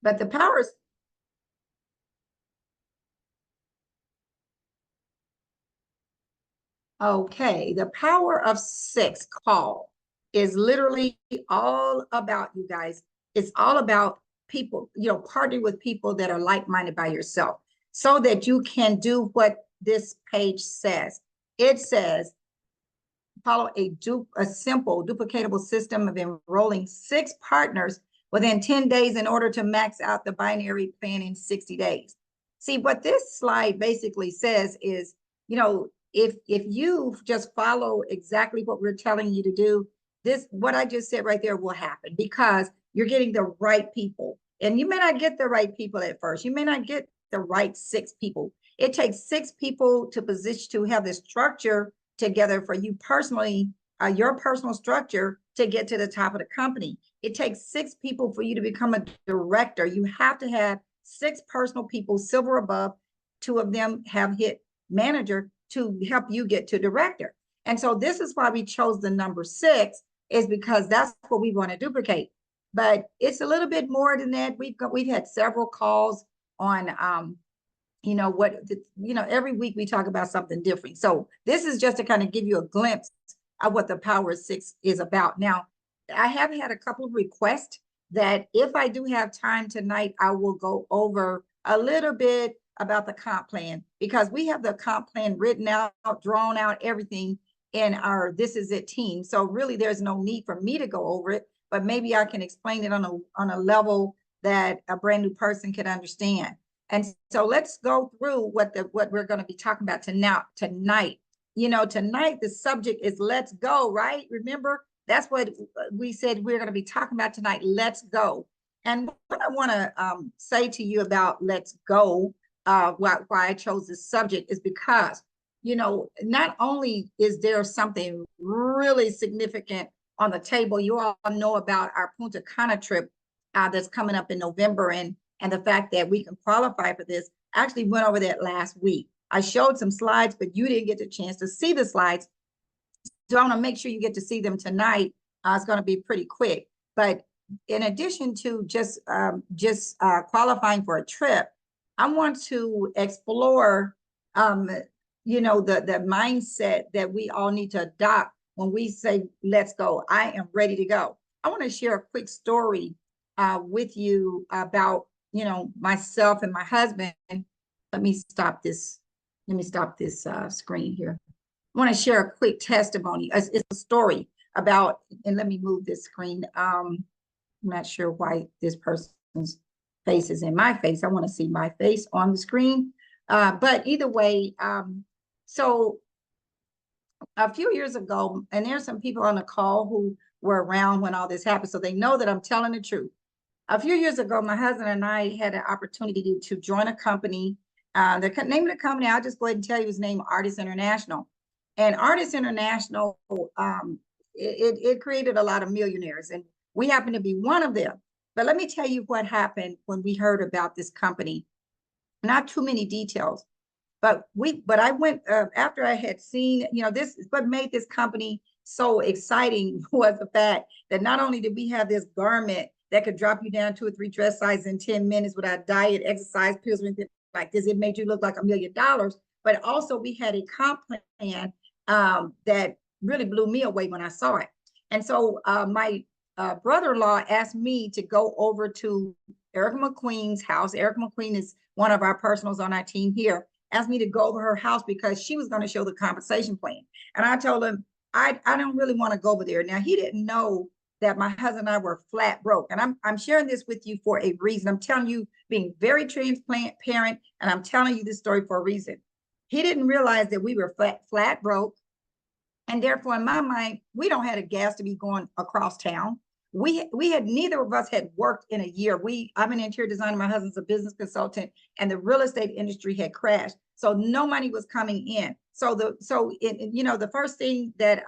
But the power is, okay, the power of six call is literally all about, you guys. It's all about people, partner with people that are like-minded by yourself so that you can do what this page says. It says, follow a simple duplicatable system of enrolling six partners within 10 days in order to max out the binary plan in 60 days. See, what this slide basically says is, if you just follow exactly what we're telling you to do, this, what I just said right there, will happen because you're getting the right people. And you may not get the right people at first. You may not get the right six people. It takes six people to position, to have the structure together for you personally, your personal structure to get to the top of the company. It takes six people for you to become a director. You have to have six personal people, silver above. Two of them have hit manager to help you get to director. And so this is why we chose the number six, is because that's what we want to duplicate. But it's a little bit more than that. We've had several calls on every week we talk about something different. So this is just to kind of give you a glimpse of what the power of six is about. Now, I have had a couple of requests that if I do have time tonight, I will go over a little bit about the comp plan, because we have the comp plan written out, drawn out, everything in our This Is It team. So really there's no need for me to go over it, but maybe I can explain it on a level that a brand new person can understand. And so let's go through what we're going to be talking about tonight. Tonight, the subject is let's go, right? Remember, that's what we said we're going to be talking about tonight. Let's go. And what I want to say to you about let's go, why I chose this subject is because, not only is there something really significant on the table, you all know about our Punta Cana trip that's coming up in November, and the fact that we can qualify for this. I actually went over that last week. I showed some slides, but you didn't get the chance to see the slides. So I want to make sure you get to see them tonight. It's going to be pretty quick. But in addition to just qualifying for a trip, I want to explore, the mindset that we all need to adopt when we say, let's go. I am ready to go. I want to share a quick story with you about myself and my husband. Let me stop this screen here. I want to share a quick testimony. It's a story about, and let me move this screen. I'm not sure why this person's face is in my face. I want to see my face on the screen. But either way, so a few years ago, and there's some people on the call who were around when all this happened, so they know that I'm telling the truth. A few years ago, my husband and I had an opportunity to join a company. The name of the company, I'll just go ahead and tell you, his name, Artists International. And Artists International, it created a lot of millionaires, and we happen to be one of them. But let me tell you what happened when we heard about this company. Not too many details, but I went after I had seen, this, what made this company so exciting was the fact that not only did we have this garment that could drop you down 2 or 3 dress sizes in 10 minutes without diet, exercise, pills, or anything like this. It made you look like $1 million. But also we had a comp plan that really blew me away when I saw it. And so my brother-in-law asked me to go over to Erica McQueen's house. Erica McQueen is one of our personals on our team here. Asked me to go over her house because she was going to show the compensation plan. And I told him, I don't really want to go over there. Now, he didn't know that my husband and I were flat broke. And I'm sharing this with you for a reason. I'm telling you, being very transparent, and I'm telling you this story for a reason. He didn't realize that we were flat broke. And therefore, in my mind, we don't have the gas to be going across town. We had, neither of us had worked in a year. I'm an interior designer, my husband's a business consultant, and the real estate industry had crashed. So no money was coming in. So the first thing that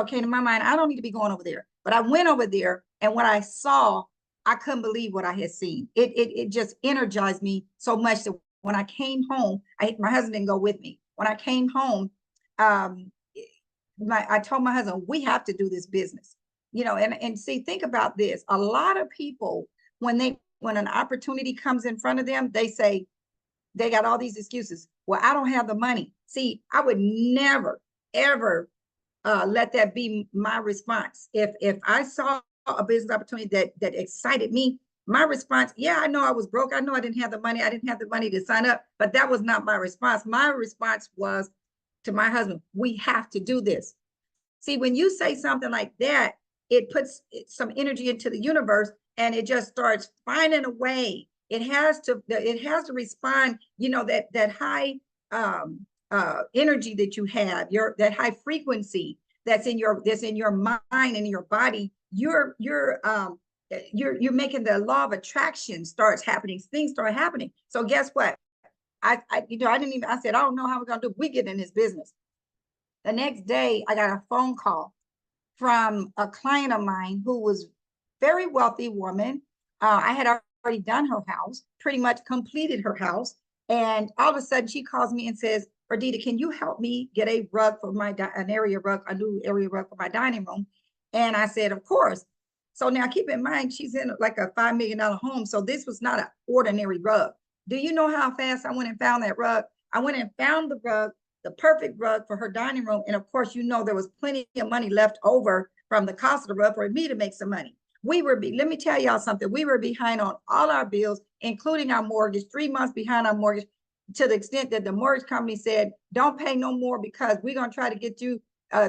came to my mind, I don't need to be going over there. But I went over there, and what I saw, I couldn't believe what I had seen. It just energized me so much that when I came home, my husband didn't go with me. When I came home, I told my husband, we have to do this business. And see, think about this. A lot of people, when they when an opportunity comes in front of them, they say, they got all these excuses. Well, I don't have the money. See, I would never, ever let that be my response. If I saw a business opportunity that excited me, my response, yeah, I know I was broke. I know I didn't have the money. I didn't have the money to sign up, but that was not my response. My response was to my husband, we have to do this. See, when you say something like that, it puts some energy into the universe and it just starts finding a way. It has to respond, you know, that high energy that you have, that high frequency that's in your mind and in your body. You're making the law of attraction starts happening. Things start happening. So guess what? I said, I don't know how we're gonna do. We get in this business. The next day, I got a phone call from a client of mine who was very wealthy woman. I had already done her house, pretty much completed her house. And all of a sudden she calls me and says, Ardita, can you help me get a rug for a new area rug for my dining room? And I said, of course. So now keep in mind, she's in like a $5 million home. So this was not an ordinary rug. Do you know how fast I went and found that rug? I went and found the rug, the perfect rug for her dining room. And of course, you know, there was plenty of money left over from the cost of the rug for me to make some money. Let me tell y'all something. We were behind on all our bills, including our mortgage, 3 months behind our mortgage, to the extent that the mortgage company said, don't pay no more because we're going to try to get you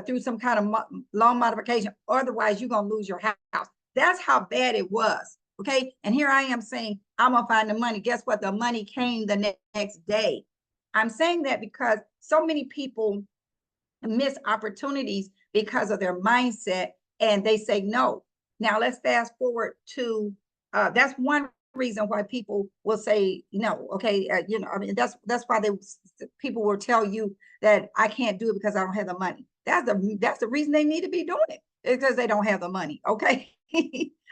through some kind of loan modification. Otherwise, you're going to lose your house. That's how bad it was. Okay. And here I am saying, I'm going to find the money. Guess what? The money came the next day. I'm saying that because so many people miss opportunities because of their mindset and they say no. Now let's fast forward to, that's one reason why people will say no. Okay. I mean, that's why people will tell you that I can't do it because I don't have the money. That's the reason they need to be doing it, because they don't have the money. Okay.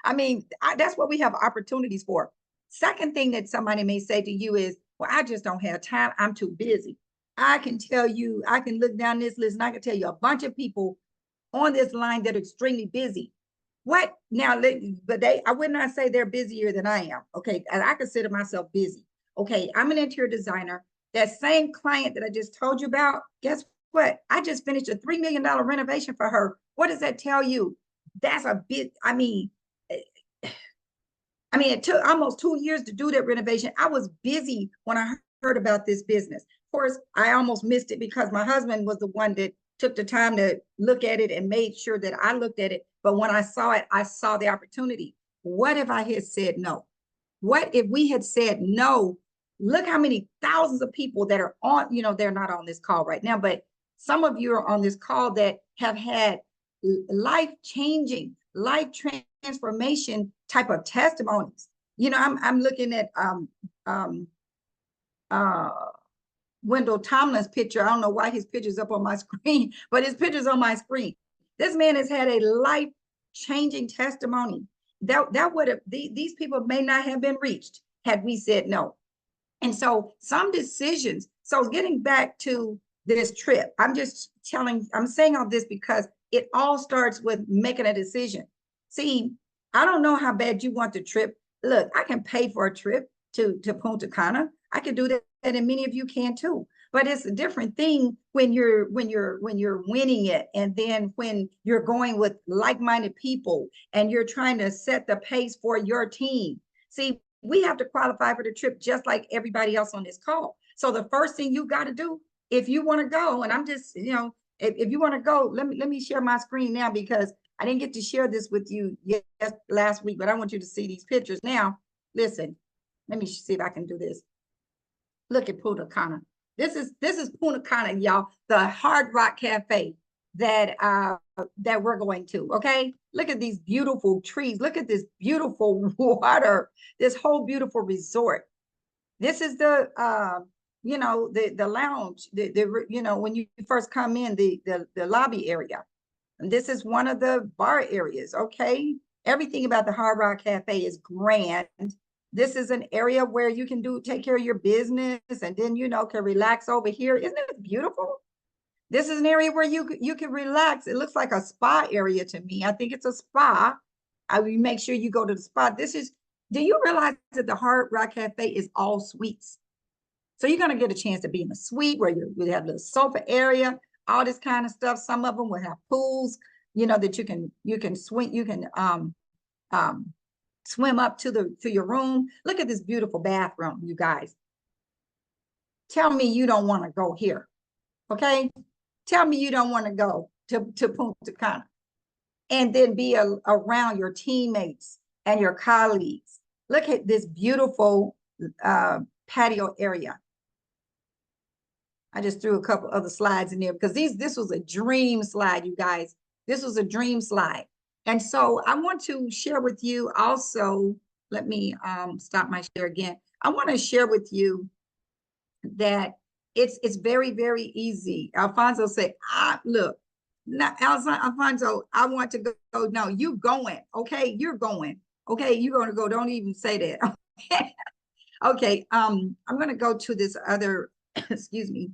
I mean, that's what we have opportunities for. Second thing that somebody may say to you is, well, I just don't have time. I'm too busy. I can tell you, I can look down this list and I can tell you a bunch of people on this line that are extremely busy. What now? But I would not say they're busier than I am. Okay. And I consider myself busy. Okay. I'm an interior designer. That same client that I just told you about, guess what? I just finished a $3 million renovation for her. What does that tell you? That's a bit, I mean, it took almost 2 years to do that renovation. I was busy when I heard about this business. Of course, I almost missed it because my husband was the one that took the time to look at it and made sure that I looked at it. But when I saw it, I saw the opportunity. What if I had said no? What if we had said no? Look how many thousands of people that are on, they're not on this call right now, but some of you are on this call that have had life-changing, life transformation type of testimonies. I'm looking at Wendell Tomlin's picture. I don't know why his picture's up on my screen, but his picture's on my screen. This man has had a life-changing testimony. That would have, these people may not have been reached had we said no. And so some decisions, so getting back to this trip, I'm saying all this because it all starts with making a decision. See, I don't know how bad you want the trip. Look, I can pay for a trip to Punta Cana. I can do that, and many of you can too. But it's a different thing when you're winning it, and then when you're going with like-minded people and you're trying to set the pace for your team. See, we have to qualify for the trip just like everybody else on this call. So the first thing you got to do, if you want to go, and I'm just, if you want to go, let me share my screen now, because I didn't get to share this with you last week, but I want you to see these pictures now. Listen, let me see if I can do this. Look at Punta Cana. This is Punta Cana, y'all, the Hard Rock Cafe that we're going to. Okay, look at these beautiful trees. Look at this beautiful water. This whole beautiful resort. This is the the lounge. When you first come in, the lobby area. And this is one of the bar areas. Okay, everything about the Hard Rock Cafe is grand. This is an area where you can take care of your business, and then can relax over here. Isn't it beautiful? This is an area where you can relax. It looks like a spa area to me. I think it's a spa. I will make sure you go to the spa. This is Do you realize that the Hard Rock Cafe is all suites? So you're going to get a chance to be in a suite where you have the sofa area, all this kind of stuff. Some of them will have pools, that you can swing, you can swim up to your room. Look at this beautiful bathroom, you guys. Tell me you don't want to go here, okay? Tell me you don't want to go to Punta Cana and then be around your teammates and your colleagues. Look at this beautiful patio area. I just threw a couple other slides in there because this was a dream slide, you guys. This was a dream slide. And so I want to share with you also, let me stop my share again. I want to share with you that it's very, very easy. Alfonso said, look, Alfonso, I want to go. No, you going, okay? You're going, okay? You're going to go. Don't even say that. Okay. Okay. I'm going to go to this other, excuse me.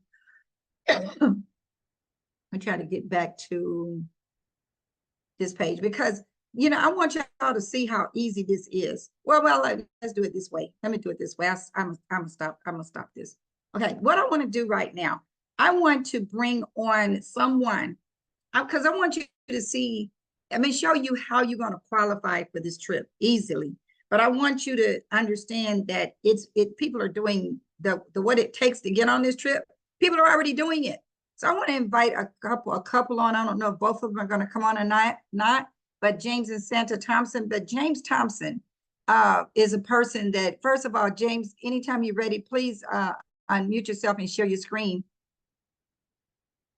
I try to get back to this page because, I want y'all to see how easy this is. Well, let's do it this way. Let me do it this way. I'm gonna stop this. Okay, what I want to do right now, I want to bring on someone because I want you to see, show you how you're going to qualify for this trip easily. But I want you to understand that people are doing the what it takes to get on this trip. People are already doing it. So I want to invite a couple on. I don't know if both of them are going to come on or not, but James and Santa Thompson. But James Thompson is a person that, first of all, James, anytime you're ready, please unmute yourself and share your screen.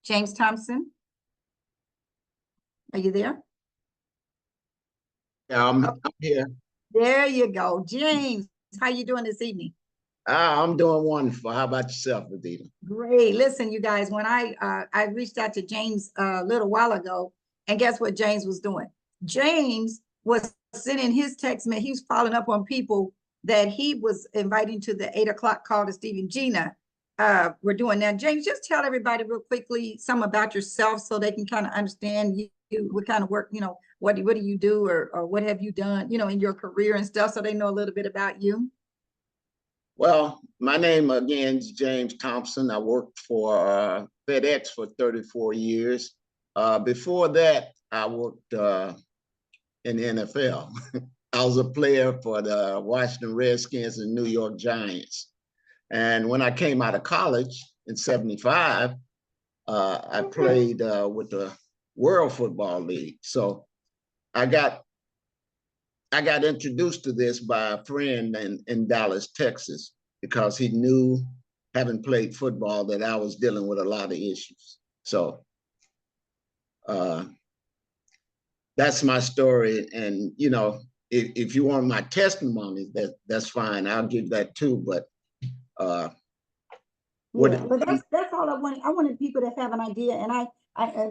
James Thompson, are you there? Yeah, I'm here. There you go. James, how you doing this evening? I'm doing wonderful. How about yourself, Adita? Great. Listen, you guys, when I reached out to James a little while ago, and guess what James was doing? James was sending his text message. He was following up on people that he was inviting to the 8 o'clock call to Steve and Gina. We're doing now. James, just tell everybody real quickly some about yourself so they can kind of understand you what kind of work, what do you do or what have you done, in your career and stuff, so they know a little bit about you. Well, my name again is James Thompson. I worked for FedEx for 34 years. Before that, I worked in the NFL. I was a player for the Washington Redskins and New York Giants. And when I came out of college in '75, I played with the World Football League. So I got introduced to this by a friend in Dallas, Texas, because he knew, having played football, that I was dealing with a lot of issues. So that's my story. And, if you want my testimony, that's fine. I'll give that too. But but that's all I wanted. I wanted people to have an idea. And I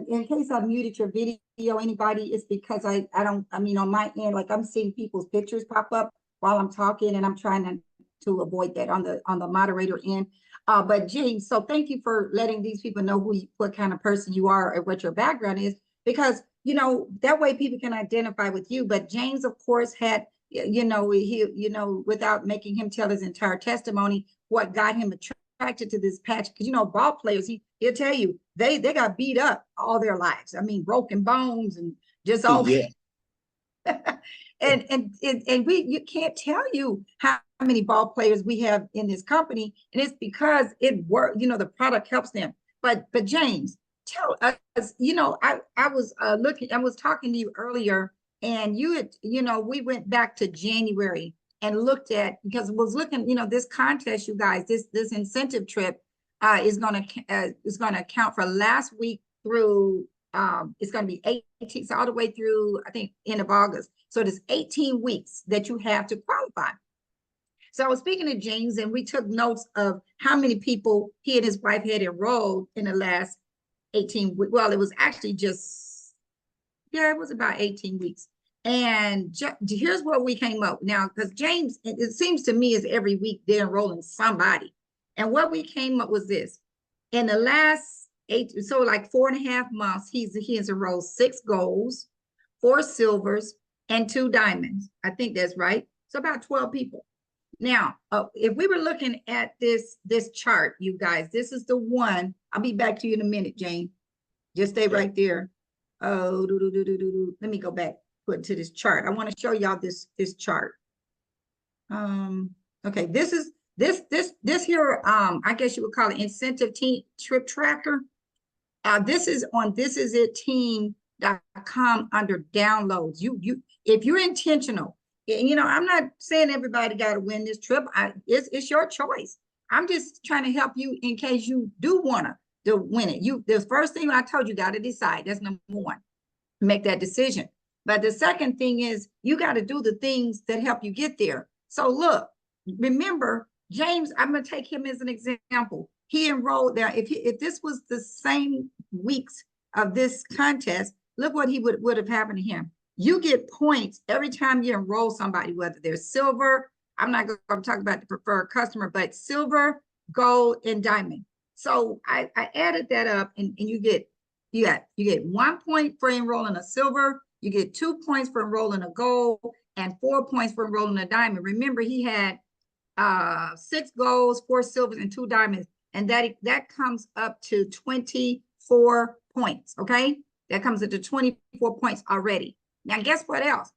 in case I muted your video, anybody, it's because on my end, like I'm seeing people's pictures pop up while I'm talking, and I'm trying to avoid that on the moderator end. But James, so thank you for letting these people know what kind of person you are and what your background is, because that way people can identify with you. But James, of course, had without making him tell his entire testimony, what got him attracted to this patch, because ball players, he'll tell you they got beat up all their lives. Broken bones and just all. Yeah. and you can't tell you how many ball players we have in this company, and it's because it works. The product helps them. But James, tell us. I was talking to you earlier, and you had, we went back to January and looked at, because it was looking, this contest, you guys, this incentive trip is going to count for last week through, it's going to be 18, so all the way through, I think, end of August. So there's 18 weeks that you have to qualify. So I was speaking to James, and we took notes of how many people he and his wife had enrolled in the last 18 weeks. Well, it was actually it was about 18 weeks. And here's what we came up now, because James, it seems to me, is every week they're enrolling somebody. And what we came up was this: in the last 4.5 months, he has enrolled 6 golds, 4 silvers, and 2 diamonds. I think that's right. So about 12 people. Now, if we were looking at this chart, you guys, this is the one. I'll be back to you in a minute, Jane. Just stay right there. Oh, let me go back, put to this chart. I want to show y'all this chart. Okay, this is this here, I guess you would call it incentive team trip tracker. This is on thisisitteam.com under downloads. If you're intentional, I'm not saying everybody got to win this trip. It's your choice. I'm just trying to help you in case you do want to win it. The first thing I told you, got to decide. That's number one. Make that decision. But the second thing is you got to do the things that help you get there. So look, remember, James, I'm going to take him as an example. He enrolled there. If this was the same weeks of this contest, look what he would have happened to him. You get points every time you enroll somebody, whether they're silver. I'm not going to talk about the preferred customer, but silver, gold, and diamond. So I added that up, and you get 1 point for enrolling a silver, you get 2 points for enrolling a gold, and 4 points for enrolling a diamond. Remember, he had 6 golds, 4 silvers, and 2 diamonds, and that comes up to 24 points. Okay, that comes up to 24 points already. Now, guess what else?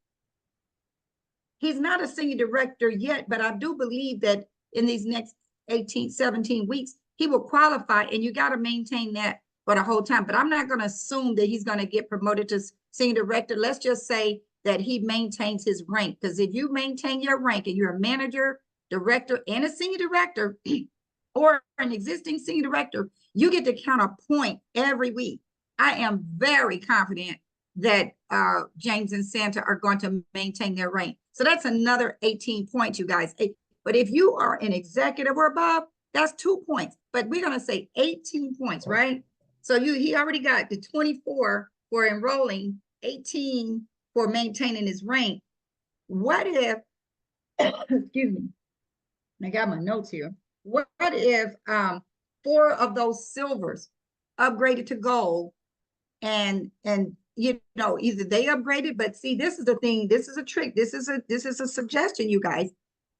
He's not a senior director yet, but I do believe that in these next 17 weeks, he will qualify, and you got to maintain that for the whole time. But I'm not going to assume that he's going to get promoted to senior director. Let's just say that he maintains his rank, because if you maintain your rank and you're a manager, director, and a senior director, or an existing senior director, you get to count a point every week. I am very confident that James and Santa are going to maintain their rank. So that's another 18 points, you guys. But if you are an executive or above, that's 2 points. But we're going to say 18 points, right? So he already got the 24 for enrolling, 18 for maintaining his rank. What if, excuse me, I got my notes here. What if 4 of those silvers upgraded to gold, and either they upgraded, but see, this is the thing, this is a trick, this is a suggestion, you guys,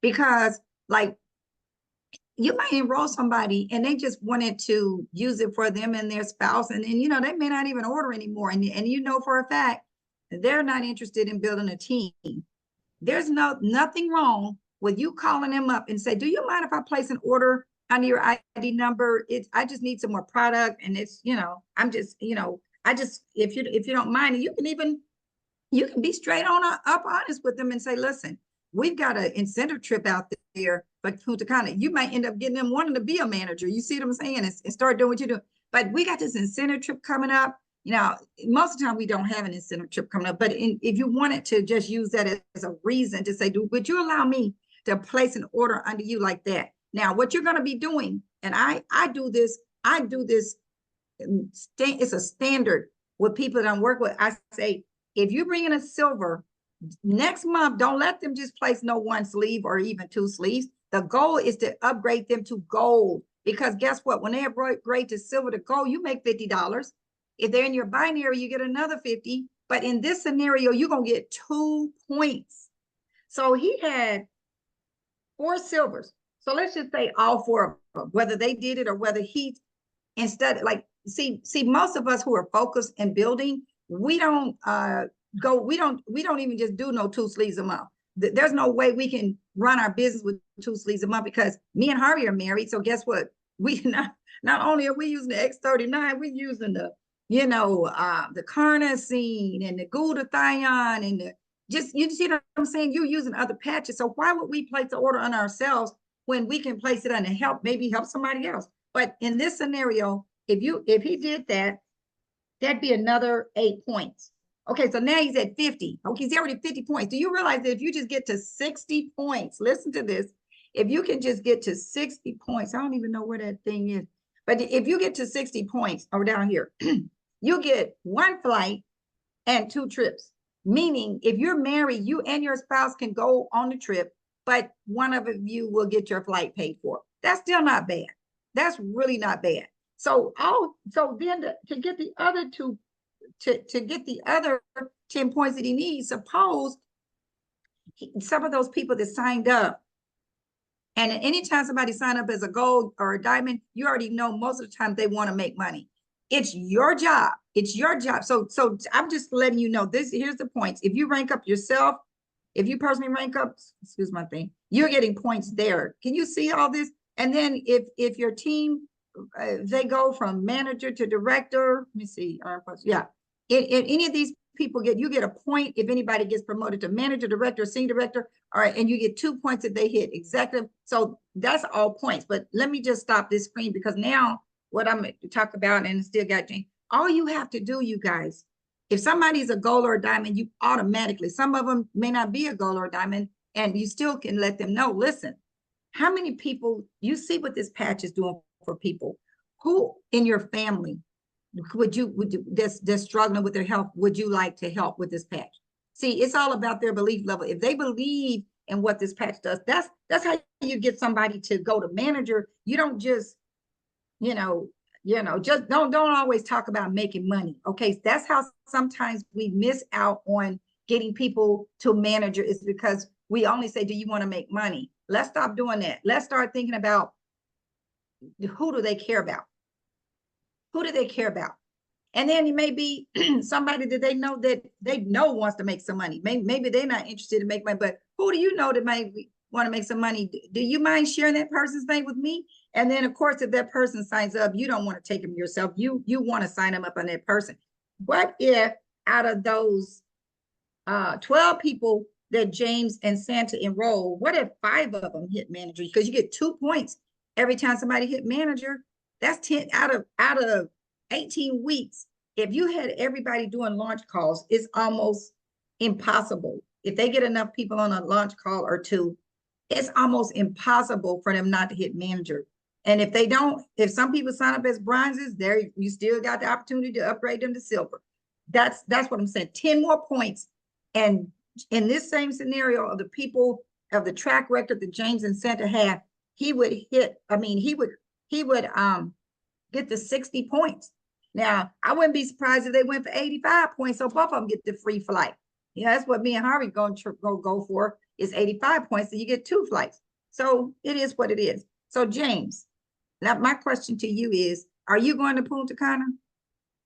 because like you might enroll somebody and they just wanted to use it for them and their spouse, and then they may not even order anymore, and for a fact they're not interested in building a team. There's nothing wrong with you calling them up and say, do you mind if I place an order under your ID number? I just need some more product, and it's I'm just if you don't mind, you can be straight on up honest with them and say, listen, we've got an incentive trip out there, but Punta Cana, you might end up getting them wanting to be a manager. You see what I'm saying? And start doing what you do. But we got this incentive trip coming up. Most of the time we don't have an incentive trip coming up, but if you wanted to just use that as a reason to say, would you allow me to place an order under you like that? Now, what you're going to be doing, and I do this, it's a standard with people that I work with. I say, if you bring in a silver, next month, don't let them just place no 1 sleeve or even 2 sleeves. The goal is to upgrade them to gold, because guess what? When they upgrade to silver to gold, you make $50. If they're in your binary, you get another 50. But in this scenario, you're going to get 2 points. So he had 4 silvers. So let's just say all 4 of them, whether they did it or whether he, instead, like, see, most of us who are focused in building, we don't even just do no 2 sleeves a month. There's no way we can run our business with 2 sleeves a month, because me and Harvey are married. So guess what? We not only are we using the X39, we're using the carnosine and the glutathione and you see what I'm saying? You're using other patches. So why would we place the order on ourselves when we can place it on to maybe help somebody else? But in this scenario, if he did that, that'd be another 8 points. Okay, so now he's at 50. Okay, he's already 50 points. Do you realize that if you just get to 60 points, listen to this, if you can just get to 60 points, I don't even know where that thing is, but if you get to 60 points over down here, you get 1 flight and 2 trips. Meaning, if you're married, you and your spouse can go on the trip, but one of you will get your flight paid for. That's still not bad. That's really not bad. So then to get the other 2, to get the other 10 points that he needs, suppose some of those people that signed up, and anytime somebody sign up as a gold or a diamond, you already know most of the time they want to make money. It's your job. It's your job. So I'm just letting you know this. Here's the points. If you rank up yourself, if you personally rank up, excuse my thing, you're getting points there. Can you see all this? And then if your team, they go from manager to director, let me see. Yeah. In any of these people you get a point if anybody gets promoted to manager, director, senior director. All right. And you get 2 points if they hit executive. So that's all points. But let me just stop this screen, because now what I'm going to talk about, and still got Jane, all you have to do, you guys, if somebody's a gold or a diamond, you automatically, some of them may not be a gold or a diamond, and you still can let them know, listen, how many people, you see what this patch is doing for people, who in your family would you that's struggling with their health, would you like to help with this patch? See, it's all about their belief level. If they believe in what this patch does, that's how you get somebody to go to manager. You don't just, just don't always talk about making money. Okay, that's how sometimes we miss out on getting people to manager, is because we only say, do you want to make money? Let's stop doing that. Let's start thinking about, who do they care about? Who do they care about? And then it may be somebody that they know wants to make some money. Maybe they're not interested in making money, but who do you know that might want to make some money? Do you mind sharing that person's name with me? And then, of course, if that person signs up, you don't want to take them yourself. You want to sign them up on that person. What if out of those 12 people that James and Santa enroll, what if 5 of them hit manager? Because you get 2 points every time somebody hit manager. That's 10 out of 18 weeks. If you had everybody doing launch calls, it's almost impossible. If they get enough people on a launch call or 2, it's almost impossible for them not to hit manager. And if they don't, if some people sign up as bronzes, there you still got the opportunity to upgrade them to silver. That's what I'm saying. 10 more points. And in this same scenario of the people of the track record that James and Santa have, he would hit, he would get the 60 points. Now, I wouldn't be surprised if they went for 85 points, so both of them get the free flight. Yeah, that's what me and Harvey going to go for, is 85 points, so you get 2 flights. So it is what it is. So James, now my question to you is, are you going to Punta Cana?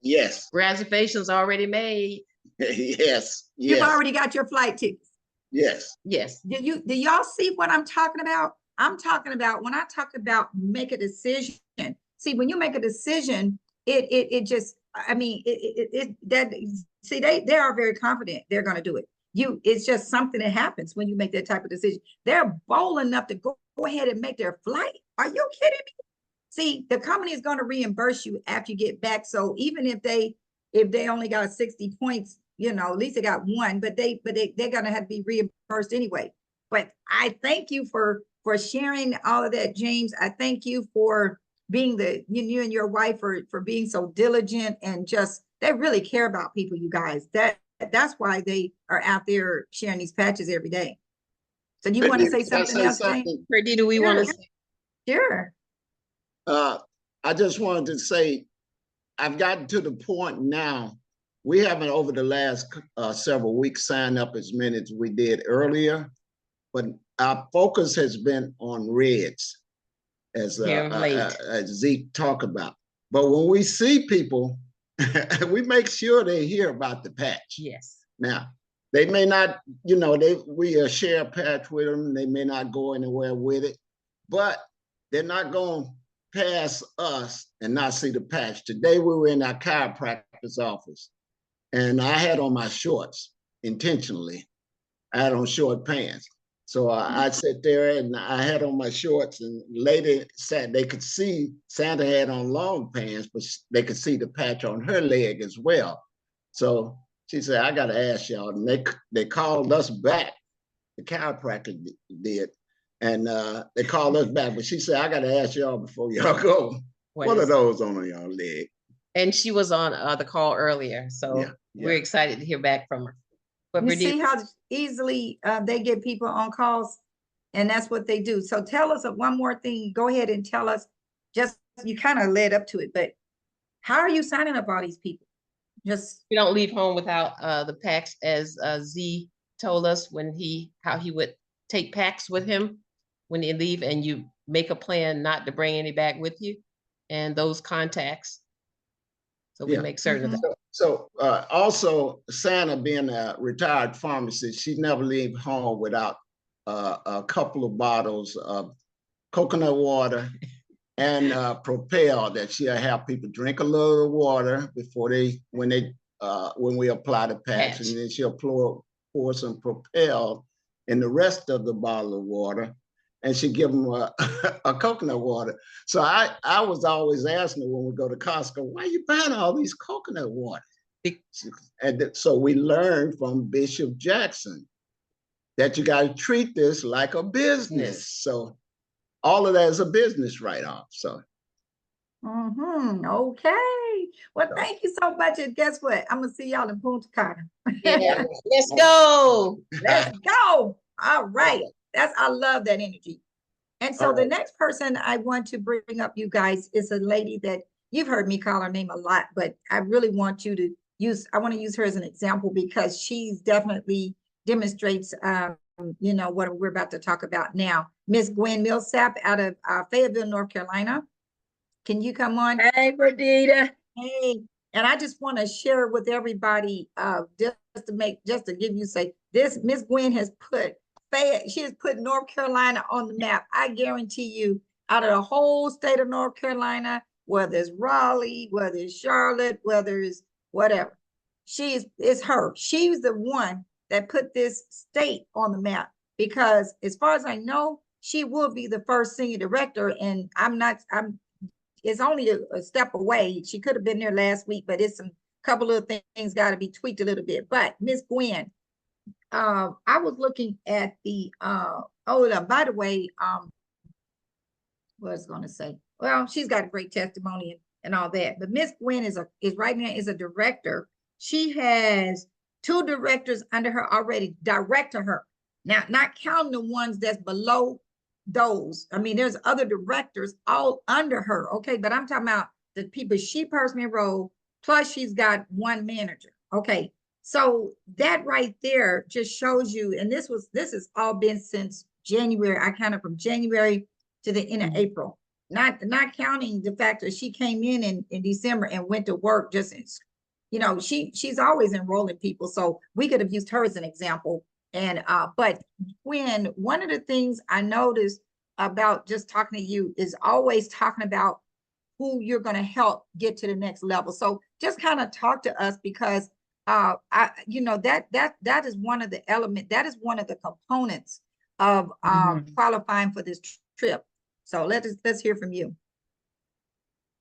Yes. Reservations already made. Yes. You've already got your flight tickets. Yes. Yes. Do y'all see what I'm talking about? I'm talking about, when I talk about make a decision. See, when you make a decision, it just, they are very confident they're going to do it. It's just something that happens when you make that type of decision. They're bold enough to go ahead and make their flight. Are you kidding me? See, the company is going to reimburse you after you get back. So even if they only got 60 points, at least they got 1, but they're going to have to be reimbursed anyway. But I thank you for sharing all of that, James. I thank you for being you and your wife for being so diligent, and just, they really care about people, you guys. That's why they are out there sharing these patches every day. So do you want to say something else, James? Perdita, do we want to say? Sure. I just wanted to say, I've gotten to the point now, we haven't over the last several weeks signed up as many as we did earlier, but our focus has been on reds, as Zeke talked about. But when we see people, we make sure they hear about the patch. Yes. Now, they may not, we share a patch with them. They may not go anywhere with it, but they're not going to pass us and not see the patch. Today, we were in our chiropractor's office, and I had on my shorts intentionally. I had on short pants. So I sat there and I had on my shorts, and lady said they could see Santa had on long pants, but they could see the patch on her leg as well. So she said, I got to ask y'all. And they called us back. The chiropractor did. And they called us back. But she said, I got to ask y'all before y'all go. What are those on y'all leg? And she was on the call earlier. So we're excited to hear back from her. You see how easily they get people on calls, and that's what they do. So tell us one more thing. Go ahead and tell us, just, you kind of led up to it, but how are you signing up all these people? Just, we don't leave home without the packs, as Z told us how he would take packs with him when they leave, and you make a plan not to bring any back with you, and those contacts. So we make certain of that. So also Santa being a retired pharmacist, she never leave home without a couple of bottles of coconut water and Propel that she'll have people drink a little water before when we apply the patch, and then she'll pour some Propel in the rest of the bottle of water, and she give them a coconut water. So I was always asking her when we go to Costco, why are you buying all these coconut water? And so we learned from Bishop Jackson that you got to treat this like a business. So all of that is a business write-off. So. Okay. Well, thank you so much. And guess what? I'm gonna see y'all in Punta Cana. Yeah. Let's go. Let's go. All right. I love that energy. And so the next person I want to bring up, you guys, is a lady that you've heard me call her name a lot, but I really want you to I want to use her as an example because she's definitely demonstrates, you know, what we're about to talk about now. Miss Gwen Millsap out of Fayetteville, North Carolina. Can you come on? Hey, Perdita. Hey, and I just want to share with everybody, just to give you this, Miss Gwen has she has put North Carolina on the map. I guarantee you, out of the whole state of North Carolina, whether it's Raleigh, whether it's Charlotte, whether it's whatever, it's her. She's the one that put this state on the map because as far as I know, she will be the first senior director, and it's only a step away. She could have been there last week, but it's a couple of things got to be tweaked a little bit. But Miss Gwen, I was looking at the by the way, what I was going to say, well, she's got a great testimony and all that, but Miss Gwen is right now is a director. She has 2 directors under her already, direct to her. Now, not counting the ones that's below those. I mean, there's other directors all under her. Okay, but I'm talking about the people she personally enrolled, plus she's got 1 manager. Okay, so that right there just shows you, and this has all been since January. I counted from January to the end of April, not counting the fact that she came in December and went to work just you know, she's always enrolling people. So we could have used her as an example. And but when one of the things I noticed about just talking to you is always talking about who you're going to help get to the next level. So just kind of talk to us because you know, that is one of the that is one of the components of qualifying for this trip. So let's hear from you.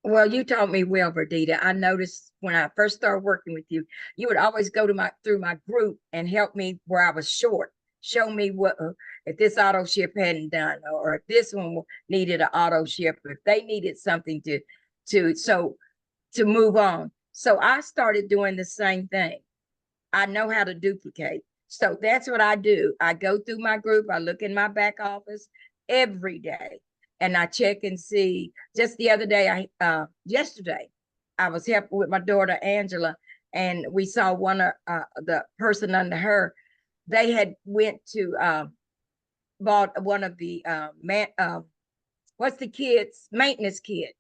Well, you taught me well, Perdita. I noticed when I first started working with you, you would always go to through my group and help me where I was short. Show me what if this auto ship hadn't done, or if this one needed an auto ship, if they needed something to move on. So I started doing the same thing. I know how to duplicate. So that's what I do. I go through my group. I look in my back office every day. And I check and see. Just the other day, yesterday, I was helping with my daughter, Angela, and we saw one of the person under her. They had went to bought one of the what's the kid's maintenance kit,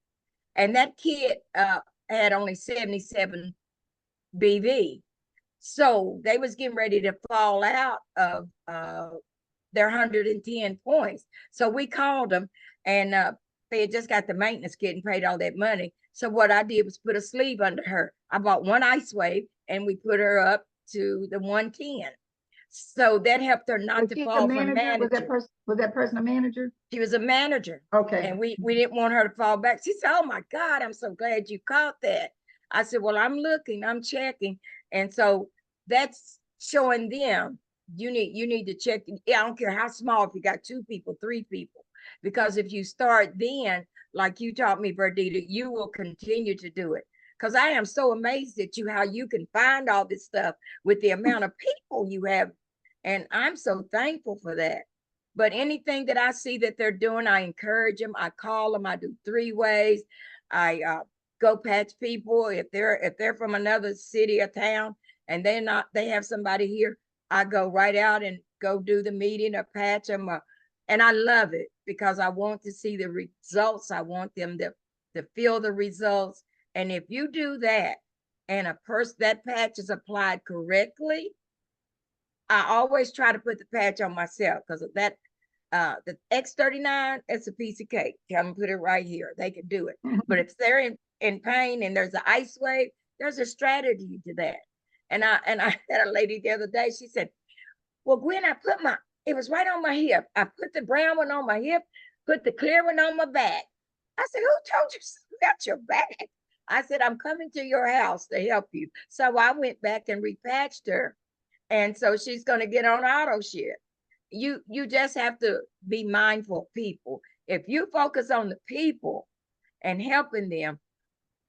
and that kit had only 77 BV. So they was getting ready to fall out of their 110 points. So we called them. And they had just got the maintenance kit and paid all that money. So what I did was put a sleeve under her. I bought 1 ice wave and we put her up to the 110. So that helped her not to fall from manager. Was that person a manager? She was a manager. Okay. And we didn't want her to fall back. She said, oh my God, I'm so glad you caught that. I said, well, I'm looking, I'm checking. And so that's showing them you need to check. I don't care how small, if you got 2 people, 3 people. Because if you start then, like you taught me, Perdita, you will continue to do it. Because I am so amazed at you, how you can find all this stuff with the amount of people you have. And I'm so thankful for that. But anything that I see that they're doing, I encourage them. I call them. I do 3 ways. I go patch people if they're from another city or town and they have somebody here. I go right out and go do the meeting or patch them, and I love it because I want to see the results. I want them to feel the results. And if you do that and a person that patch is applied correctly, I always try to put the patch on myself because of that. The X39, it's a piece of cake. Come and put it right here. They can do it. But if they're in pain and there's an ice wave, there's a strategy to that. And I had a lady the other day, she said, well, Gwen, it was right on my hip. I put the brown one on my hip, put the clear one on my back. I said, who told you something about your back? I said, I'm coming to your house to help you. So I went back and repatched her. And so she's going to get on auto ship. You just have to be mindful of people. If you focus on the people and helping them,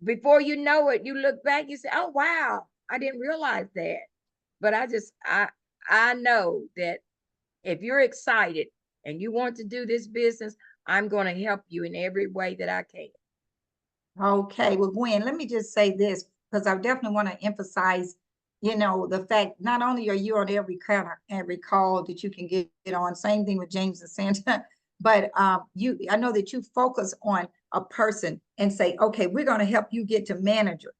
before you know it, you look back, you say, oh, wow, I didn't realize that. But I know that if you're excited and you want to do this business, I'm going to help you in every way that I can. Okay, well, Gwen, let me just say this, because I definitely want to emphasize, the fact not only are you on every call that you can get on, same thing with James and Santa, but I know that you focus on a person and say, okay, we're going to help you get to manager.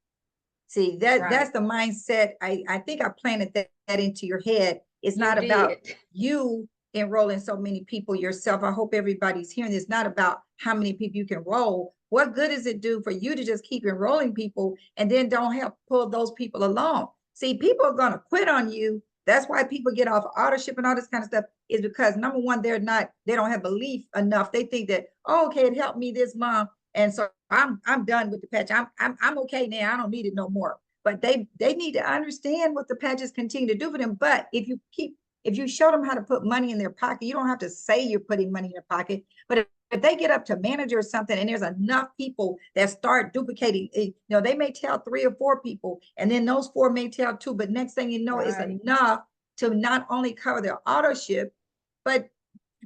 See, that's the mindset. I think I planted that into your head. It's not about you enrolling so many people yourself. I hope everybody's hearing this. Not about how many people you can enroll. What good does it do for you to just keep enrolling people and then don't help pull those people along? See, people are going to quit on you. That's why people get off auto-ship and all this kind of stuff, is because number one, they don't have belief enough. They think that, oh, okay, it helped me this month, and so I'm done with the patch. I'm okay now. I don't need it no more. But they need to understand what the patches continue to do for them. But if you show them how to put money in their pocket, you don't have to say you're putting money in their pocket. But if they get up to manager or something and there's enough people that start duplicating, they may tell 3 or 4 people, and then those 4 may tell 2, but next thing you know, it's enough to not only cover their auto ship, but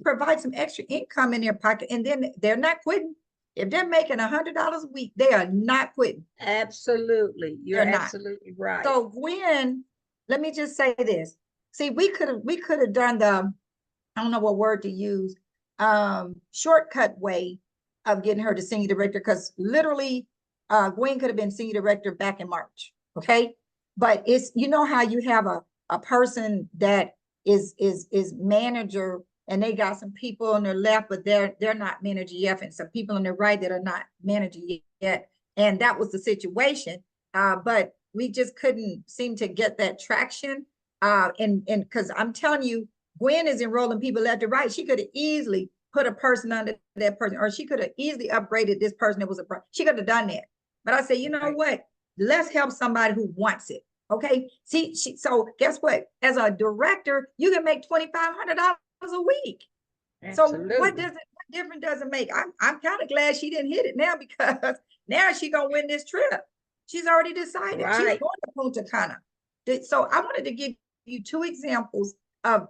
provide some extra income in their pocket. And then they're not quitting. If they're making $100 a week, they are not quitting. Absolutely. You're absolutely right. So Gwen, let me just say this. See, we could have done I don't know what word to use, shortcut way of getting her to senior director, because literally Gwen could have been senior director back in March. Okay. But it's, how you have a person that is manager, and they got some people on their left, but they're not manager yet, and some people on the right that are not manager yet. And that was the situation. But we just couldn't seem to get that traction. And because I'm telling you, Gwen is enrolling people left and right. She could have easily put a person under that person, or she could have easily upgraded this person that was she could have done that. But I say, you know what? Let's help somebody who wants it. Okay. See, so guess what? As a director, you can make $2,500 a week. Absolutely. So what difference does it make? I'm kind of glad she didn't hit it now, because now she's gonna win this trip. She's already decided. She's going to Punta Cana. So I wanted to give you 2 examples of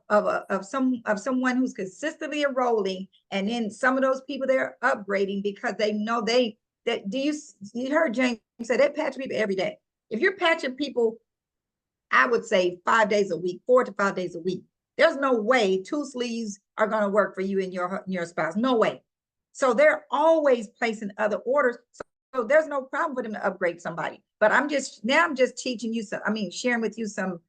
someone who's consistently enrolling, and then some of those people they're upgrading because they know you heard James say they patch people every day. If you're patching people, I would say 5 days a week, 4 to 5 days a week, there's no way 2 sleeves are going to work for you and your spouse. No way. So they're always placing other orders. So there's no problem for them to upgrade somebody. But I'm just teaching you sharing with you some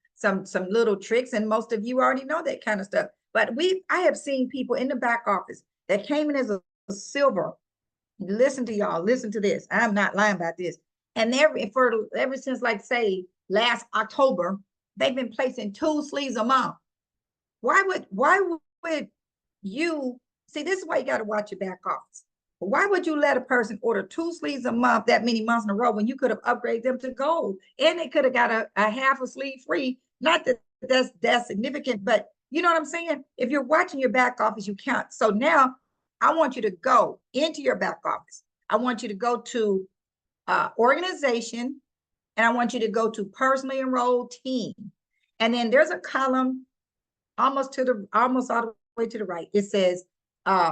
little tricks, and most of you already know that kind of stuff. But I have seen people in the back office that came in as a silver. Listen to y'all, listen to this. I'm not lying about this. And ever since, like, say, last October, they've been placing 2 sleeves a month. Why would you see? This is why you got to watch your back office. Why would you let a person order 2 sleeves a month that many months in a row when you could have upgraded them to gold, and they could have got a half a sleeve free? Not that that's significant, but you know what I'm saying? If you're watching your back office, you count. So now I want you to go into your back office. I want you to go to organization, and I want you to go to personally enrolled team. And then there's a column almost all the way to the right. It says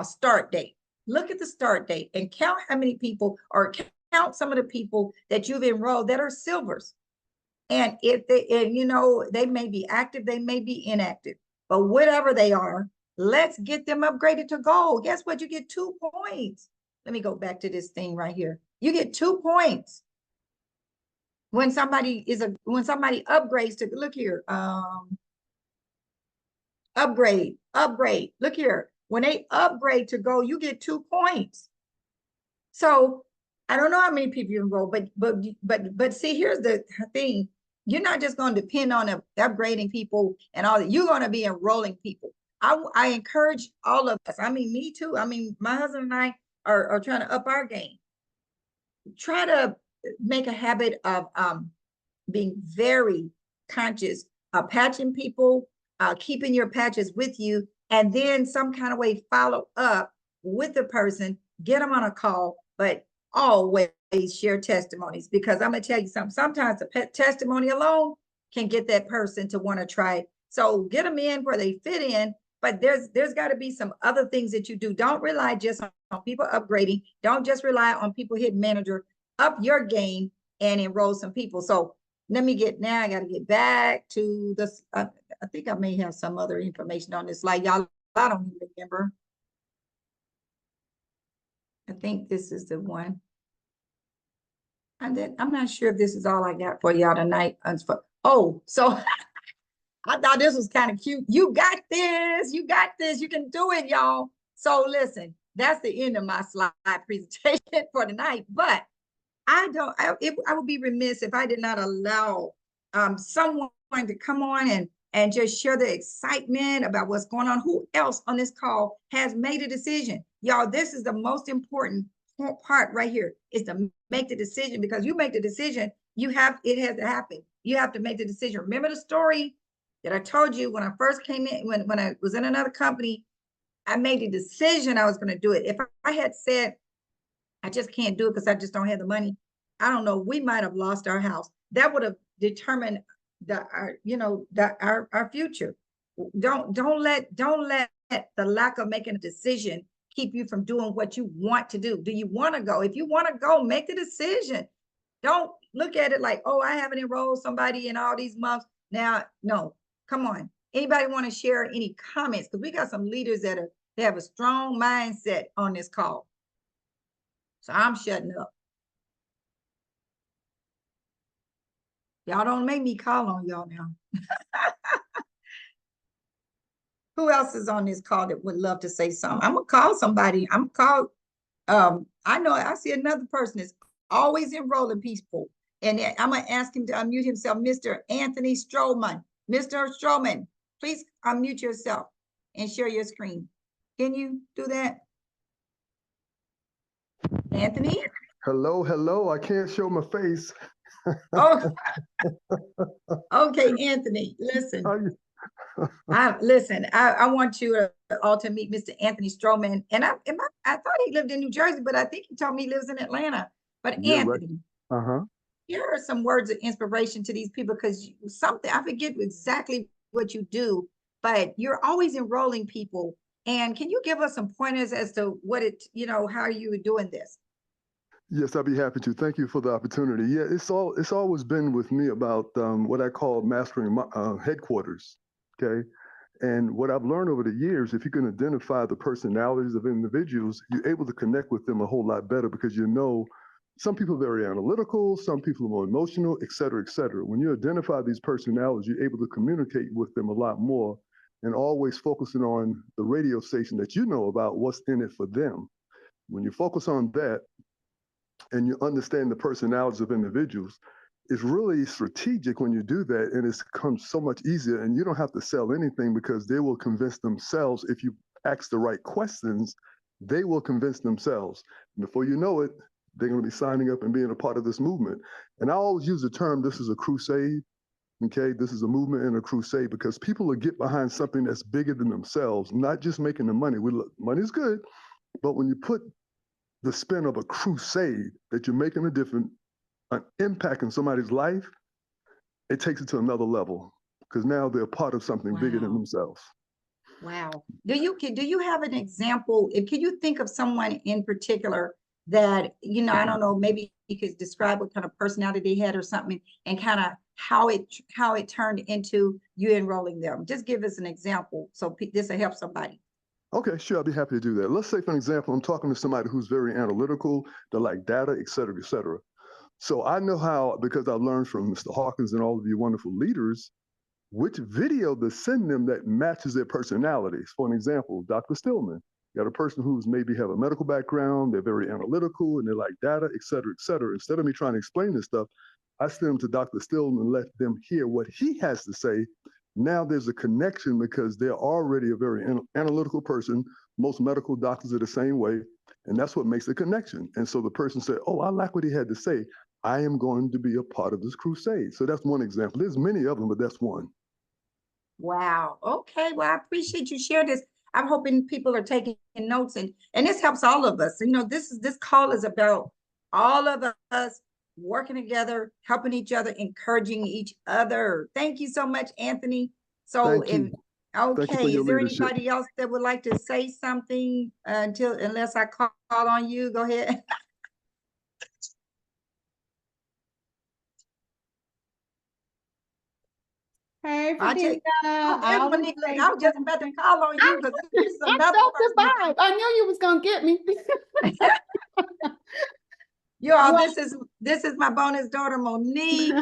start date. Look at the start date and count how many people, or count some of the people that you've enrolled that are silvers. And if they, and you know, they may be active, they may be inactive, but whatever they are, let's get them upgraded to gold. Guess what? You get 2 points. Let me go back to this thing right here. You get 2 points when somebody upgrades to, look here, upgrade. Look here. When they upgrade to gold, you get 2 points. So I don't know how many people you enroll, but see, here's the thing. You're not just going to depend on upgrading people and all that. You're going to be enrolling people. I encourage all of us. I mean, me too. I mean, my husband and I are trying to up our game. Try to make a habit of being very conscious of patching people, keeping your patches with you, and then some kind of way follow up with the person, get them on a call, but always share testimonies, because I'm gonna tell you something, sometimes a testimony alone can get that person to want to try it. So get them in where they fit in, but there's got to be some other things that you do. Don't rely just on people upgrading. Don't just rely on people hitting manager. Up your game and enroll some people. So let me now I got to get back to this. I think I may have some other information on this slide. Y'all, I don't even remember. I think this is the one. And then I'm not sure if this is all I got for y'all tonight. Oh, so I thought this was kind of cute. You got this. You got this. You can do it, y'all. So listen, that's the end of my slide presentation for tonight. But I would be remiss if I did not allow someone to come on and just share the excitement about what's going on. Who else on this call has made a decision? Y'all, this is the most important part right here, is to make the decision, because you make the decision, it has to happen. You have to make the decision. Remember the story that I told you when I first came in, when I was in another company, I made the decision I was going to do it. If I had said, I just can't do it because I just don't have the money, I don't know, we might have lost our house. That would have determined our future. Don't let the lack of making a decision keep you from doing what you want to do. Do you want to go? If you want to go, make the decision. Don't look at it like, oh, I haven't enrolled somebody in all these months. Now, no, come on. Anybody want to share any comments? Because we got some leaders that have a strong mindset on this call. So I'm shutting up. Y'all don't make me call on y'all now. Who else is on this call that would love to say something? I'm gonna call somebody. I'm gonna call, I know I see another person that's always enrolling people. And I'm gonna ask him to unmute himself, Mr. Anthony Strowman. Mr. Strowman, please unmute yourself and share your screen. Can you do that? Anthony? Hello. I can't show my face. Oh, okay, Anthony, listen. I want you all to meet Mr. Anthony Strowman. And I thought he lived in New Jersey, but I think he told me he lives in Atlanta. But yeah, Anthony, right. Here are some words of inspiration to these people, because I forget exactly what you do, but you're always enrolling people. And can you give us some pointers as to how you were doing this? Yes, I'd be happy to. Thank you for the opportunity. Yeah, it's always been with me about what I call mastering headquarters. Okay. And what I've learned over the years, if you can identify the personalities of individuals, you're able to connect with them a whole lot better, because some people are very analytical, some people are more emotional, et cetera, et cetera. When you identify these personalities, you're able to communicate with them a lot more, and always focusing on the radio station that you know about, what's in it for them. When you focus on that and you understand the personalities of individuals, it's really strategic when you do that, and it's becomes so much easier, and you don't have to sell anything, because they will convince themselves. If you ask the right questions, they will convince themselves. And before you know it, they're going to be signing up and being a part of this movement. And I always use the term, this is a crusade. Okay, this is a movement and a crusade, because people will get behind something that's bigger than themselves, not just making the money. Money's good, but when you put the spin of a crusade, that you're making an impact in somebody's life, it takes it to another level, because now they're part of something bigger than themselves. Wow. Do you have an example? Can you think of someone in particular that, I don't know, maybe you could describe what kind of personality they had or something, and kind of how it turned into you enrolling them. Just give us an example so this will help somebody. Okay, sure, I'll be happy to do that. Let's say, for example, I'm talking to somebody who's very analytical, they like data, et cetera, et cetera. So I know how, because I've learned from Mr. Hawkins and all of you wonderful leaders, which video to send them that matches their personalities. For an example, Dr. Stillman, you got a person who's maybe have a medical background, they're very analytical, and they like data, et cetera, et cetera. Instead of me trying to explain this stuff, I send them to Dr. Stillman and let them hear what he has to say. Now there's a connection because they're already a very analytical person. Most medical doctors are the same way, and that's what makes the connection. And so the person said, oh, I like what he had to say. I am going to be a part of this crusade. So that's one example. There's many of them, but that's one. Wow. Okay. Well, I appreciate you sharing this. I'm hoping people are taking notes, and this helps all of us. You know, this call is about all of us working together, helping each other, encouraging each other. Thank you so much, Anthony. So okay, is there anybody else that would like to say something unless I call on you? Go ahead. Hey, I was just about to call on you because this is another person. I knew you was gonna get me. Y'all, this is my bonus daughter, Monique.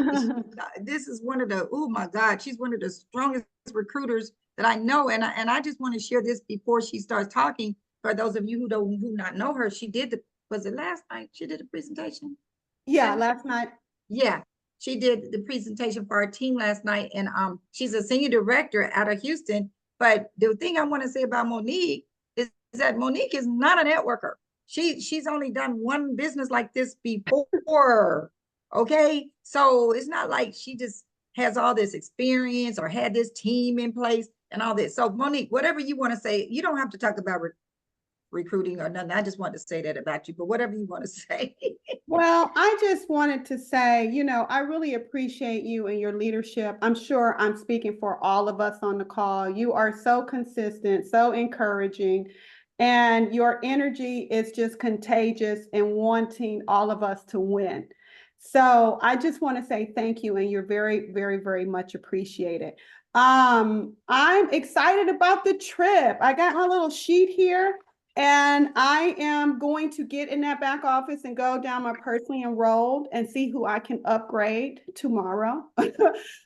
This is one of the, oh my God, she's one of the strongest recruiters that I know. And I just want to share this before she starts talking. For those of you who not know her, was it last night? She did a presentation? Yeah, last night. Yeah, she did the presentation for our team last night. And she's a senior director out of Houston. But the thing I want to say about Monique is that Monique is not a networker. She's only done one business like this before. Okay. So it's not like she just has all this experience or had this team in place and all this. So Monique, whatever you want to say, you don't have to talk about recruiting or nothing. I just wanted to say that about you, but whatever you want to say. Well, I just wanted to say, you know, I really appreciate you and your leadership. I'm sure I'm speaking for all of us on the call. You are so consistent, so encouraging. And your energy is just contagious and wanting all of us to win. So I just want to say thank you, and you're very, very, very much appreciated. I'm excited about the trip. I got my little sheet here, and I am going to get in that back office and go down my personally enrolled and see who I can upgrade tomorrow,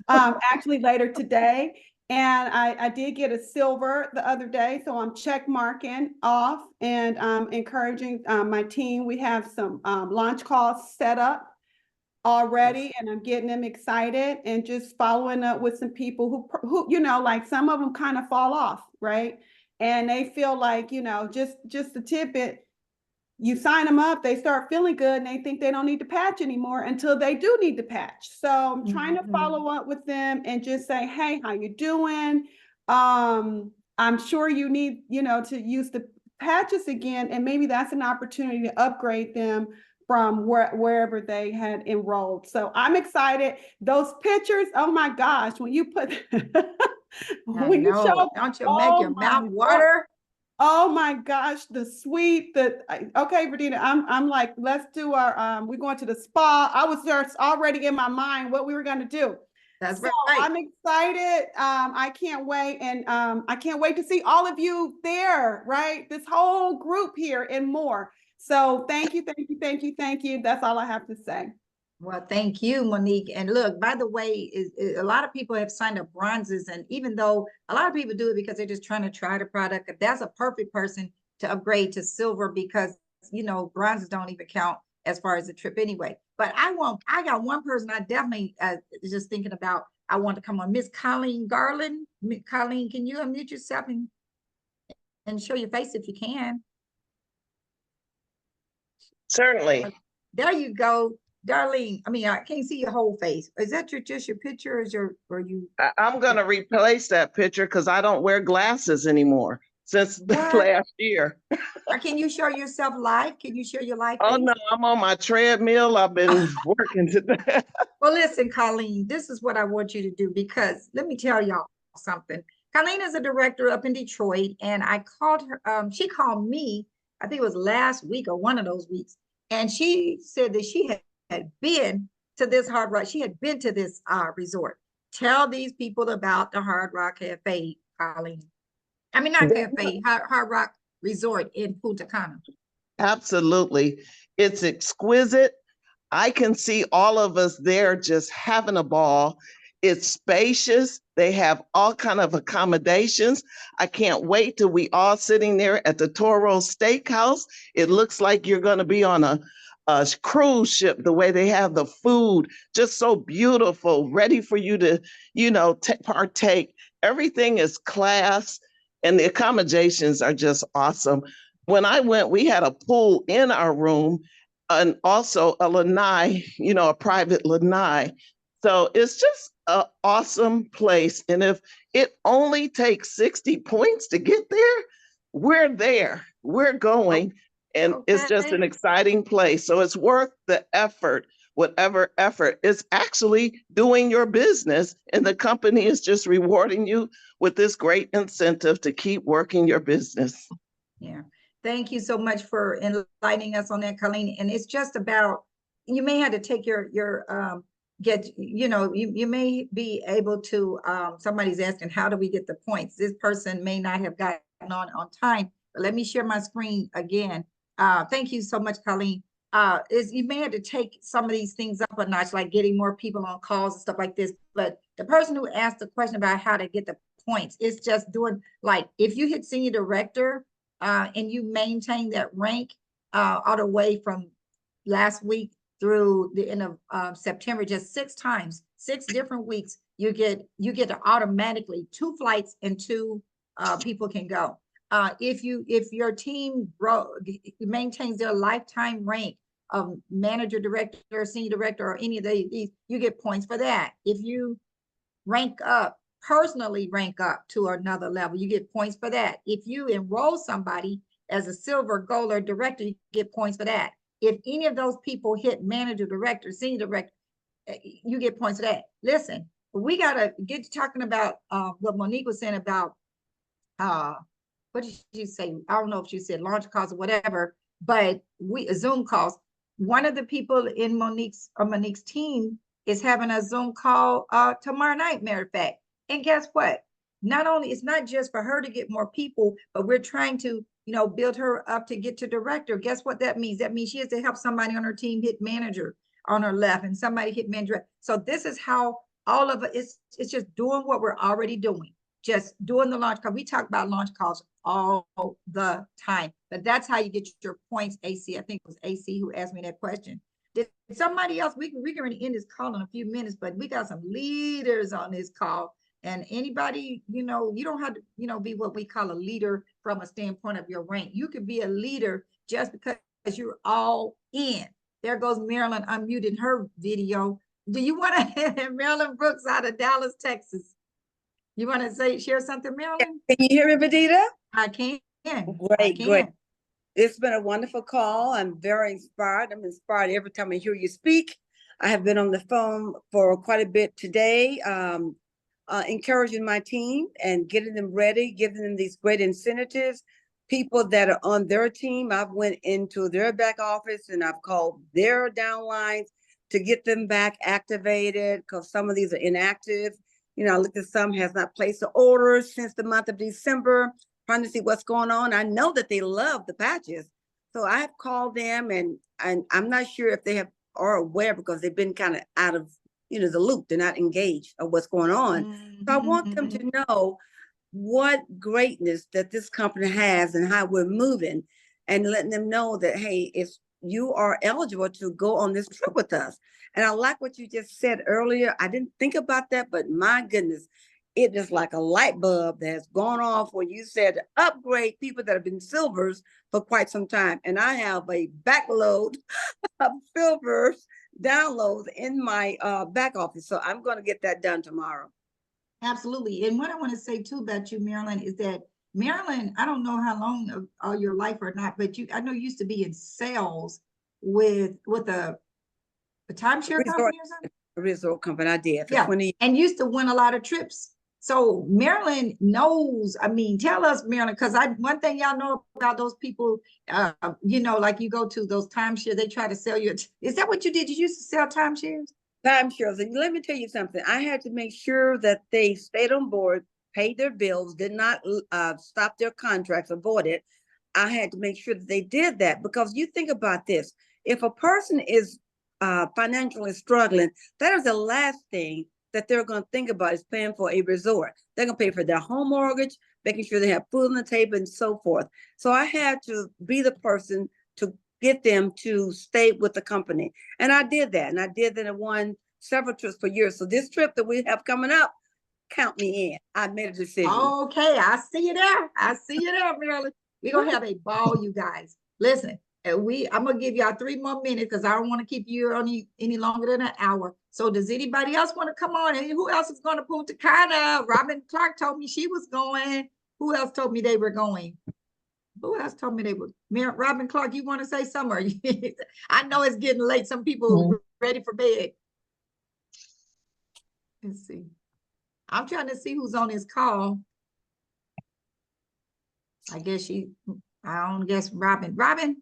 actually later today. And I did get a silver the other day, so I'm check marking off and encouraging my team. We have some launch calls set up already, and I'm getting them excited and just following up with some people who you know, like some of them kind of fall off, right? And they feel like, you know, just the tidbit. You sign them up, they start feeling good, and they think they don't need to patch anymore until they do need to patch. So I'm trying to follow up with them and just say, hey, how you doing? I'm sure you need, you know, to use the patches again, and maybe that's an opportunity to upgrade them from wherever they had enrolled. So I'm excited. Those pictures, oh my gosh, when you put when you show, don't you make your mouth water? Oh my gosh, okay, Verdina, I'm like, let's do our we're going to the spa. I was just already in my mind what we were going to do. That's so right. I'm excited. I can't wait, and I can't wait to see all of you there, right? This whole group here and more. So thank you, thank you, thank you, thank you. That's all I have to say. Well, thank you, Monique. And look, by the way, a lot of people have signed up bronzes, and even though a lot of people do it because they're just trying to try the product, that's a perfect person to upgrade to silver because, you know, bronzes don't even count as far as the trip anyway. But I got one person I definitely just thinking about. I want to come on, Miss Colleen Garland. Colleen, can you unmute yourself and show your face if you can? Certainly. There you go. Darlene, I mean, I can't see your whole face. Is that just your picture, or you? I'm going to replace that picture because I don't wear glasses anymore since last year. Or can you show yourself live? Can you show your live face? Oh, no, I'm on my treadmill. I've been working today. Well, listen, Colleen, this is what I want you to do, because let me tell y'all something. Colleen is a director up in Detroit, and I called her. She called me, I think it was last week or one of those weeks, and she said that she had been to this Hard Rock. She had been to this resort. Tell these people about the Hard Rock Cafe, Colleen. I mean, not cafe, Hard Rock Resort in Punta Cana. Absolutely. It's exquisite. I can see all of us there just having a ball. It's spacious. They have all kind of accommodations. I can't wait till we all sitting there at the Toro Steakhouse. It looks like you're going to be on a cruise ship, the way they have the food, just so beautiful, ready for you to, partake. Everything is class and the accommodations are just awesome. When I went, we had a pool in our room and also a lanai, a private lanai. So it's just an awesome place. And if it only takes 60 points to get there, we're there, we're going. And it's just an exciting place. So it's worth the effort, whatever effort. It's actually doing your business. And the company is just rewarding you with this great incentive to keep working your business. Yeah. Thank you so much for enlightening us on that, Colleen. And it's just about, you may have to take your you may be able to, somebody's asking, how do we get the points? This person may not have gotten on time, but let me share my screen again. Thank you so much, Colleen. You may have to take some of these things up a notch, like getting more people on calls and stuff like this. But the person who asked the question about how to get the points, it's just doing, like, if you hit senior director, and you maintain that rank all the way from last week through the end of September, just 6 times, 6 different weeks, you get to automatically 2 flights and 2 people can go. If your team maintains their lifetime rank of manager, director, senior director, or any of these, you get points for that. If you personally rank up to another level, you get points for that. If you enroll somebody as a silver, gold, or director, you get points for that. If any of those people hit manager, director, senior director, you get points for that. Listen, we got to get to talking about what Monique was saying about, what did you say? I don't know if she said launch calls or whatever, but Zoom calls. One of the people in Monique's team is having a Zoom call tomorrow night, matter of fact. And guess what? Not only, it's not just for her to get more people, but we're trying to, build her up to get to director. Guess what that means? That means she has to help somebody on her team hit manager on her left and somebody hit manager. So this is how all of it is. It's just doing what we're already doing. Just doing the launch call. We talk about launch calls all the time, but that's how you get your points, AC. I think it was AC who asked me that question. Did somebody else, we can already end this call in a few minutes, but we got some leaders on this call. And anybody, you don't have to, be what we call a leader from a standpoint of your rank. You could be a leader just because you're all in. There goes Marilyn unmuting her video. Do you want to, Marilyn Brooks out of Dallas, Texas. You want to share something, Marilyn? Can you hear me, Vidita? I can. Great. It's been a wonderful call. I'm very inspired. I'm inspired every time I hear you speak. I have been on the phone for quite a bit today, encouraging my team and getting them ready, giving them these great incentives. People that are on their team, I've went into their back office and I've called their downlines to get them back activated because some of these are inactive. I looked at some has not placed the orders since the month of December, trying to see what's going on. I know that they love the patches. So I have called them and I'm not sure if they are aware because they've been kind of out of, the loop. They're not engaged of what's going on. Mm-hmm. So I want them to know what greatness that this company has and how we're moving and letting them know that, hey, if you are eligible to go on this trip with us. And I like what you just said earlier. I didn't think about that, but my goodness, it is like a light bulb that has gone off when you said to upgrade people that have been silvers for quite some time. And I have a backload of silvers downloads in my back office. So I'm going to get that done tomorrow. Absolutely. And what I want to say too about you, Marilyn, is that Marilyn, I don't know how long of your life or not, but I know you used to be in sales with a timeshare company or something? A resort company, I did for 20 years. And used to win a lot of trips. So Marilyn knows, tell us, Marilyn, because one thing y'all know about those people, like you go to those timeshares, they try to sell you. Is that what you did? Did you used to sell timeshares? timeshares. And let me tell you something. I had to make sure that they stayed on board, paid their bills, did not stop their contracts, avoid it. I had to make sure that they did that, because you think about this. If a person is financially struggling, that is the last thing that they're going to think about is paying for a resort. They're going to pay for their home mortgage, making sure they have food on the table and so forth. So I had to be the person to get them to stay with the company. And I did that. And I did that and won several trips per year. So this trip that we have coming up, count me in. I made a decision. Okay, I see you there. I see you there, Marilyn. We're gonna have a ball, you guys. Listen, I'm gonna give y'all 3 more minutes because I don't want to keep you any longer than an hour. So does anybody else want to come on? And who else is going to Punta Cana? Robin Clark told me she was going. Who else told me they were going? Who else told me they were? Robin Clark, you want to say something? I know it's getting late. Some people ready for bed. Let's see. I'm trying to see who's on this call. I don't guess Robin. Robin?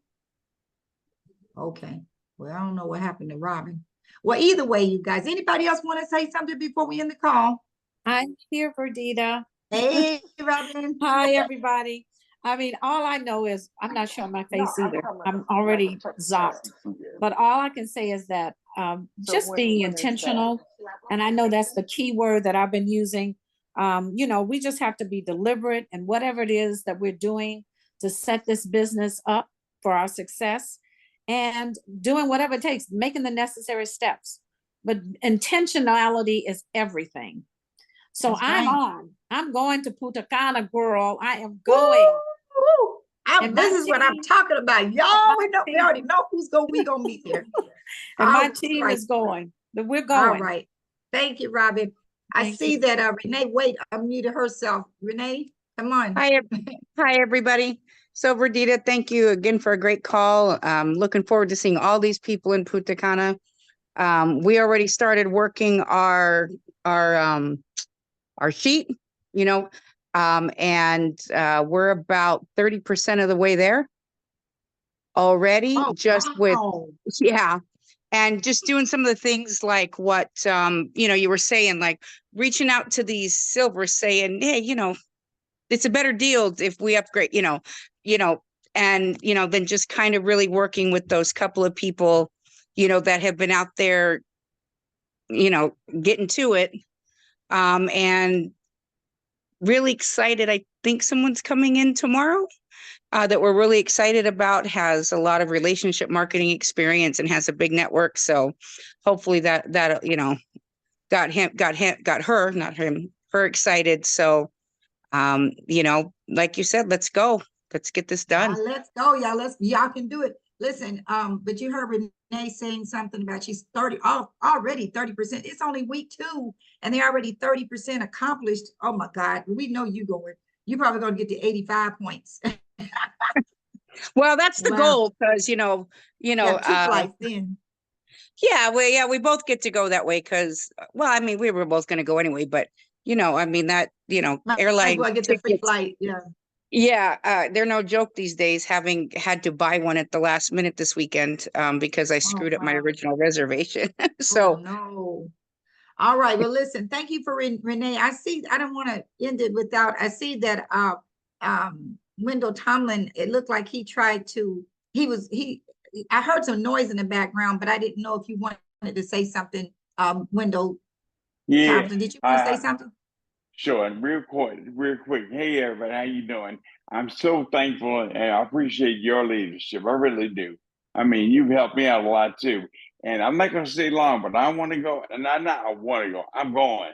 Okay. Well, I don't know what happened to Robin. Well, either way, you guys, anybody else want to say something before we end the call? I'm here, Verdita. Hey, Robin. Hi, everybody. I mean, all I know is I'm not showing my face either. I'm already zonked. But all I can say is that just being intentional, and I know that's the key word that I've been using. You know, we just have to be deliberate in whatever it is that we're doing to set this business up for our success, and doing whatever it takes, making the necessary steps. But intentionality is everything. So I'm going to Punta Cana, girl. I am going. This is what I'm talking about. Y'all, we already know we gonna meet there. And my team is going. We're going. All right. Thank you, Robin. I see that Renee unmuted herself. Renee, come on. Hi, everybody. So Verdita, thank you again for a great call. Looking forward to seeing all these people in Punta Cana. We already started working our sheet, you know, and we're about 30% of the way there already. And just doing some of the things like what, you know, you were saying, like reaching out to these silvers saying, hey, you know, it's a better deal if we upgrade, and, then just kind of really working with those couple of people, that have been out there, getting to it. And really excited. I think someone's coming in tomorrow that we're really excited about, has a lot of relationship marketing experience and has a big network. So hopefully that got her excited. So, like you said, let's go. Let's get this done. Let's go, y'all. Y'all can do it. Listen, but you heard Renee saying something about she's already 30%. It's only week 2 and they're already 30% accomplished. Oh my God, we know you going. You're probably going to get to 85 points. Well, that's the goal, because 2 flights in. Yeah, we both get to go that way because, well, I mean, we were both going to go anyway, but airline get the free flight. Yeah. Yeah, they're no joke these days, having had to buy one at the last minute this weekend because I screwed up my original reservation. So no. All right. Well, listen, thank you for Renee. I don't want to end it without, I see that Wendell Tomlin, it looked like he tried to, I heard some noise in the background, but I didn't know if you wanted to say something, Wendell. Yeah. Tomlin, did you want to say something? Sure, and real quick. Hey, everybody, how you doing? I'm so thankful and I appreciate your leadership. I really do. I mean, you've helped me out a lot too. And I'm not going to stay long, but I want to go. And I want to go. I'm going.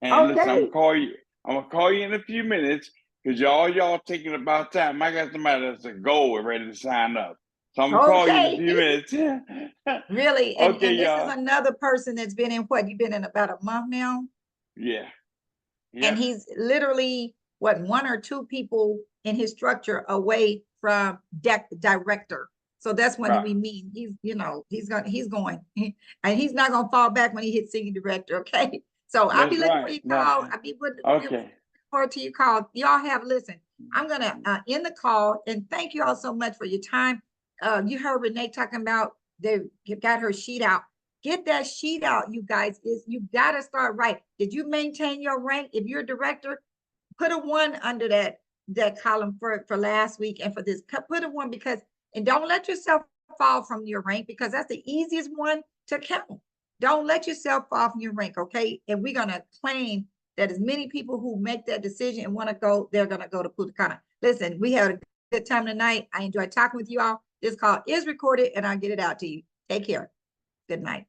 And listen, I'm going to call you in a few minutes because y'all taking about time. I got somebody that's a goal and ready to sign up. So I'm going to call you in a few minutes. Really? And this y'all. is another person that's been in what? You've been in about a month now? Yeah. Yep. And he's literally 1 or 2 people in his structure away from director. So that's when we meet. He's going, and he's not going to fall back when he hits senior director. Okay. So I'll be looking for your call. I'll be looking forward to your call. Y'all listen, I'm going to end the call and thank you all so much for your time. You heard Renee talking about they got her sheet out. Get that sheet out, you guys. You gotta start right. Did you maintain your rank? If you're a director, put a 1 under that column for last week and for this. Put a 1 because, and don't let yourself fall from your rank, because that's the easiest one to count. Don't let yourself fall from your rank, okay? And we're gonna claim that as many people who make that decision and want to go, they're gonna go to Punta Cana. Listen, we had a good time tonight. I enjoyed talking with you all. This call is recorded and I'll get it out to you. Take care. Good night.